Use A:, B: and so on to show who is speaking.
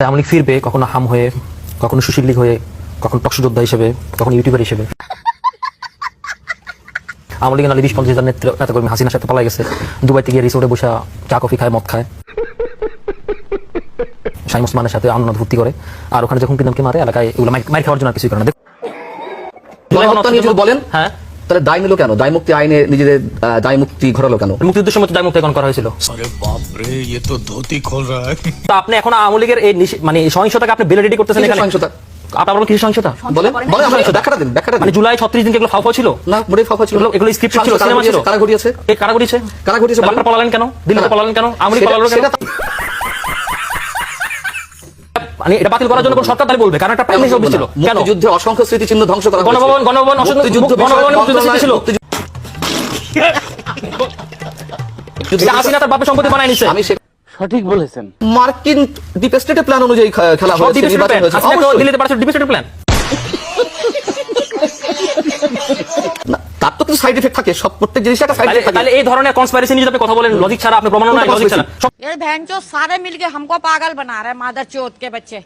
A: আওয়ামী লীগ ফিরবে কখনো হাম হয়ে, কখনো সুশীল লীগ হয়ে, কখনো টকশো যোদ্ধা হিসেবে, কখনো ইউটিউবার হিসেবে। আওয়ামী লীগের নালি 20-50 নেতাকর্মী হাসিনার সাথে পালাই গেছে, দুবাইতে গিয়ে রিসোর্টে বসে চা কফি খায়, মদ খায়, শাইম ওসমানের সাথে আনন্দ ভর্তি করে, আর ওখানে যখন কিনামকে মারে এলাকায় এগুলো মাইর খাওয়ার জন্য কিছুই করে না।
B: বলেন হ্যাঁ, তাহলে দায় নিল কেন? দায় মুক্তি আইনে নিজেদের দায় মুক্তি ঘটালো কেন?
A: মুক্তিযুদ্ধের সময় দায় মুক্তি করা হয়েছিল।
C: আরে বাপ রে, ये तो धोती खोल रहा है।
A: তো আপনি এখন আওয়ামী লীগের এই মানে সহিংসতাকে আপনি ভ্যালিডিটি করতেছেন এখানে।
B: সহিংসতা
A: আপনার কিছু সহিংসতা
B: বলেন, ব্যাখ্যাটা দিন।
A: মানে জুলাই 36 দিন এগুলো ফাও ছিল
B: না, মোটেই ফাঁকা ছিল।
A: এগুলো স্ক্রিপ্ট ছিল, সিনেমা ছিল।
B: কারা ঘটিয়েছে?
A: এই কারা ঘটিয়েছে? বারবার পলালেন কেন? দিল্লিতে পলালেন কেন? আওয়ামী লীগ পলালো কেন? মানে এটা বাতিল করার জন্য কোন সরকার তাই বলবে, কারণ একটা প্রাইম মিনিস্টার ছিল। কেন?
B: মুক্তিযুদ্ধে অসংখ্য স্মৃতিচিহ্ন ধ্বংস করা হয়েছে।
A: গণভবন মুক্তিযুদ্ধ ছিল। হাসিনা তার বাপের সম্পত্তি বানায় নিছে।
B: আমি
D: সঠিক বলেছেন।
B: মার্কিন ডিপ স্টেটের প্ল্যান অনুযায়ী খেলা হয়েছে, নির্বাচন হয়েছে।
A: দিল্লিতে পারছে ডিপ স্টেটের প্ল্যান।
B: তার তো কিছু সাইড এফেক্ট থাকে, সব প্রত্যেক জিনিসের একটা সাইড এফেক্ট থাকে।
A: তাহলে এই ধরনের কনস্পাইরেসি নিয়ে আপনি কথা বলেন, লজিক ছাড়া, আপনি প্রমাণ নাই লজিক ছাড়া।
E: ये बहन चो सारे मिलके हमको पागल बना रहे हैं, मादर चोत के बच्चे।